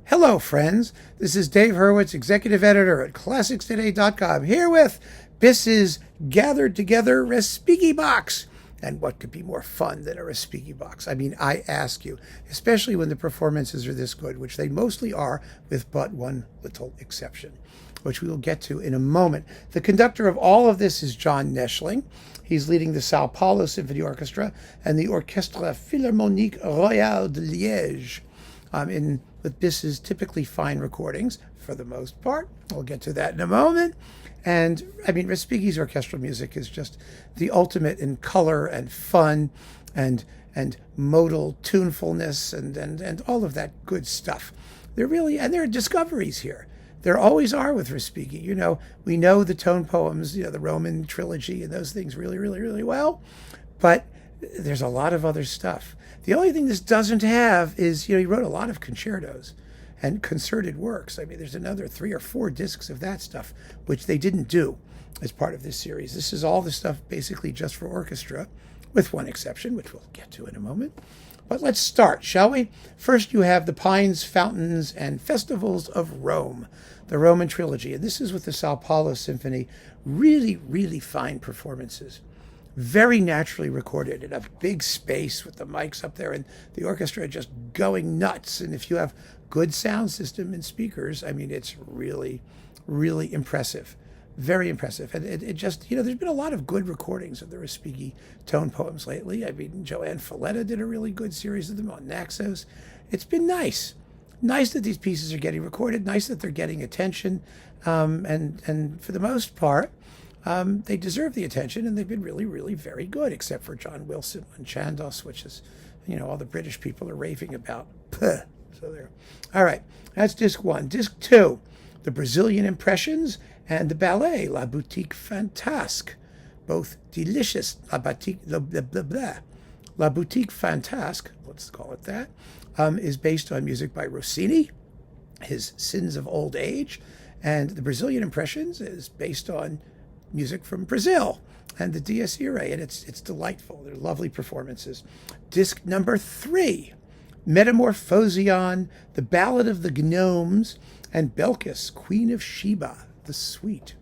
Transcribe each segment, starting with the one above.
Hello, friends. This is Dave Hurwitz, executive editor at ClassicsToday.com, here with BIS's Gathered Together Respighi box. And what could be more fun than a Respighi box? I mean, I ask you, especially when the performances are this good, which they mostly are, with but one little exception, which we will get to in a moment. The conductor of all of this is John Neschling. He's leading the Sao Paulo Symphony Orchestra and the Orchestra Philharmonique Royale de Liège. With BIS's typically fine recordings, for the most part. We'll get to that in a moment. And, I mean, Respighi's orchestral music is just the ultimate in color and fun and modal tunefulness and all of that good stuff. There are discoveries here. There always are with Respighi. You know, we know the tone poems, the Roman trilogy and those things really, really, really well. But there's a lot of other stuff. The only thing this doesn't have is, he wrote a lot of concertos and concerted works. I mean, there's another 3 or 4 discs of that stuff, which they didn't do as part of this series. This is all the stuff basically just for orchestra, with one exception, which we'll get to in a moment. But let's start, shall we? First, you have the Pines, Fountains, and Festivals of Rome, the Roman trilogy. And this is with the Sao Paulo Symphony. Really, really fine performances. Very naturally recorded in a big space with the mics up there and the orchestra just going nuts. And if you have good sound system and speakers, I mean, it's really, really impressive. Very impressive. And it just, there's been a lot of good recordings of the Respighi tone poems lately. I mean, Joanne Falletta did a really good series of them on Naxos. It's been nice. Nice that these pieces are getting recorded. Nice that they're getting attention. And for the most part, they deserve the attention, and they've been really, really very good, except for John Wilson and Chandos, which is, all the British people are raving about. Puh. So there. All right, that's disc 1. Disc 2, the Brazilian Impressions and the ballet La Boutique Fantasque, both delicious. La Boutique Fantasque, let's call it that, is based on music by Rossini, his Sins of Old Age, and the Brazilian Impressions is based on music from Brazil and the Dies Irae, and it's delightful. They're lovely performances. Disc number 3, Metamorphosion, the Ballad of the Gnomes, and Belkis, Queen of Sheba, the Suite.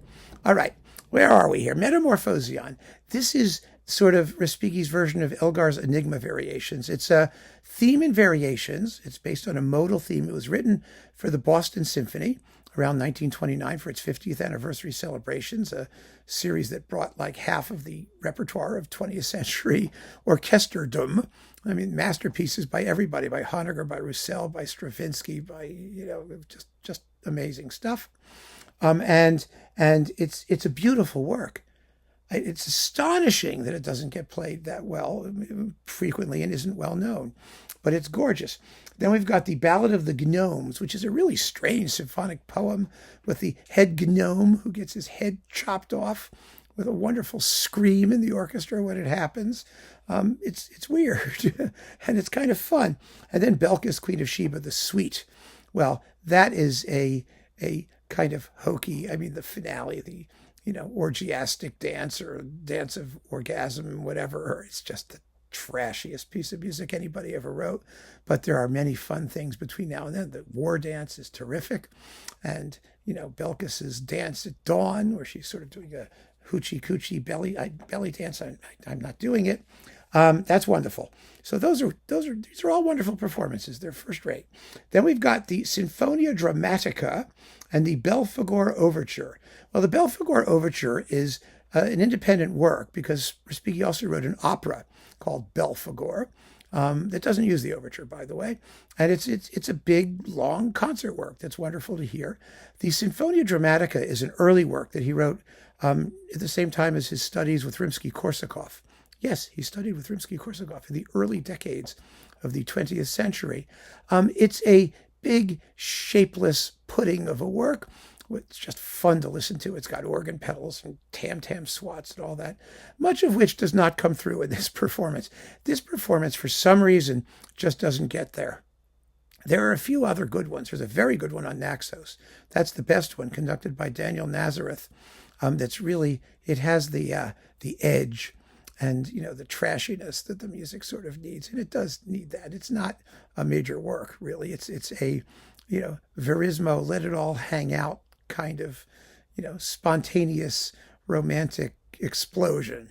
All right, where are we here? Metamorphosion. This is sort of Respighi's version of Elgar's Enigma Variations. It's a theme and variations. It's based on a modal theme. It was written for the Boston Symphony around 1929 for its 50th anniversary celebrations, a series that brought like half of the repertoire of 20th century orchestradom. I mean, masterpieces by everybody, by Honegger, by Roussel, by Stravinsky, by, just amazing stuff. And it's a beautiful work. It's astonishing that it doesn't get played that well frequently and isn't well known, but it's gorgeous. Then we've got the Ballad of the Gnomes, which is a really strange symphonic poem with the head gnome who gets his head chopped off with a wonderful scream in the orchestra when it happens. It's weird, and it's kind of fun. And then Belkis, Queen of Sheba, the Suite. Well, that is a kind of hokey, the finale, the orgiastic dance or dance of orgasm, whatever. It's just the trashiest piece of music anybody ever wrote. But there are many fun things between now and then. The war dance is terrific. And, Belkis's dance at dawn, where she's sort of doing a hoochie coochie belly dance. I'm not doing it. That's wonderful. So these are all wonderful performances. They're first rate. Then we've got the Sinfonia Drammatica and the Belphegor Overture. Well, the Belphegor Overture is an independent work because Respighi also wrote an opera called Belphegor that doesn't use the overture, by the way. And it's a big, long concert work that's wonderful to hear. The Sinfonia Drammatica is an early work that he wrote at the same time as his studies with Rimsky-Korsakov. Yes, he studied with Rimsky-Korsakov in the early decades of the 20th century. It's a big, shapeless pudding of a work. It's just fun to listen to. It's got organ pedals and tam-tam swats and all that, much of which does not come through in this performance. This performance, for some reason, just doesn't get there. There are a few other good ones. There's a very good one on Naxos. That's the best one, conducted by Daniel Nazareth. That's really, it has the edge and, the trashiness that the music sort of needs. And it does need that. It's not a major work, really. It's a verismo, let it all hang out kind of, spontaneous romantic explosion.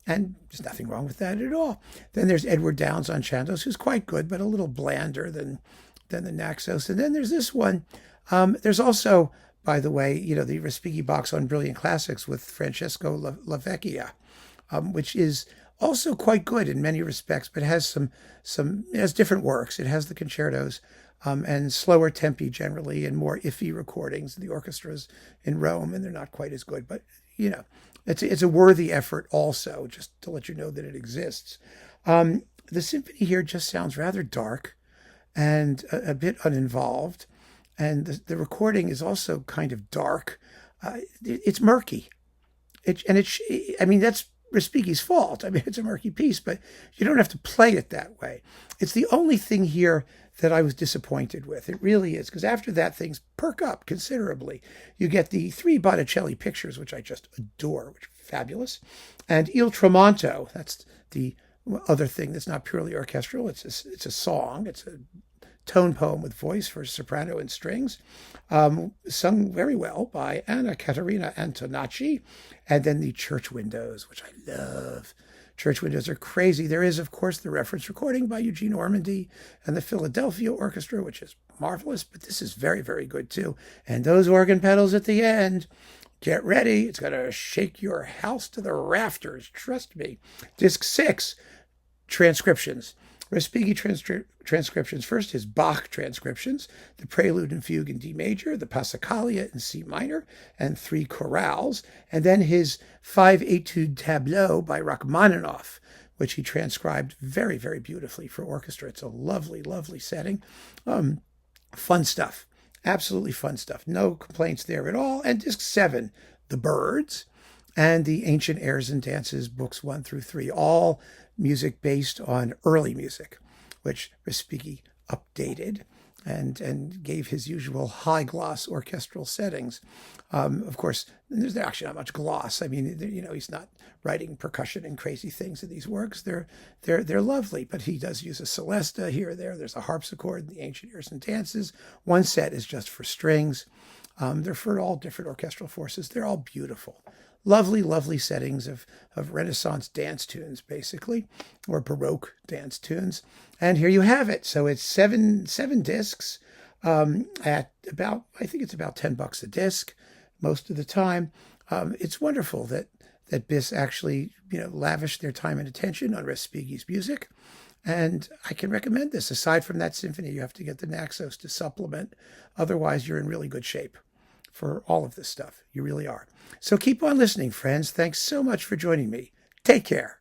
And there's nothing wrong with that at all. Then there's Edward Downes on chantos, who's quite good, but a little blander than the Naxos. And then there's this one. There's also, by the way, the Respighi box on Brilliant Classics with Francesco Lavecchia, which is also quite good in many respects, but has it has different works. It has the concertos, and slower tempi generally, and more iffy recordings. The orchestras in Rome, and they're not quite as good, but it's a worthy effort also, just to let you know that it exists. The symphony here just sounds rather dark and a bit uninvolved, and the recording is also kind of dark. It's murky. I mean, that's Respighi's fault. I mean, it's a murky piece, but you don't have to play it that way. It's the only thing here that I was disappointed with. It really is, because after that, things perk up considerably. You get the 3 Botticelli pictures, which I just adore, which are fabulous, and Il Tramonto. That's the other thing that's not purely orchestral. It's a song. It's a tone poem with voice for soprano and strings, sung very well by Anna Caterina Antonacci. And then the church windows, which I love. Church windows are crazy. There is, of course, the reference recording by Eugene Ormandy and the Philadelphia Orchestra, which is marvelous, but this is very, very good too. And those organ pedals at the end, get ready. It's going to shake your house to the rafters. Trust me. Disc 6, transcriptions. Respighi transcriptions. First, his Bach transcriptions, the Prelude and Fugue in D major, the Passacaglia in C minor, and 3 chorales, and then his 5 Etude tableau by Rachmaninoff, which he transcribed very, very beautifully for orchestra. It's a lovely, lovely setting. Fun stuff. Absolutely fun stuff. No complaints there at all. And disc 7, The Birds, and the Ancient Airs and Dances, books 1 through 3, all music based on early music, which Respighi updated and gave his usual high gloss orchestral settings. Of course, there's actually not much gloss. I mean, he's not writing percussion and crazy things in these works. They're lovely, but he does use a celesta here or there. There's a harpsichord in the Ancient Airs and Dances. One set is just for strings. They're for all different orchestral forces. They're all beautiful. Lovely, lovely settings of Renaissance dance tunes, basically, or Baroque dance tunes. And here you have it. So it's seven discs at about, I think it's about $10 a disc most of the time. It's wonderful that BIS actually, lavished their time and attention on Respighi's music. And I can recommend this. Aside from that symphony, you have to get the Naxos to supplement. Otherwise, you're in really good shape for all of this stuff. You really are. So keep on listening, friends. Thanks so much for joining me. Take care.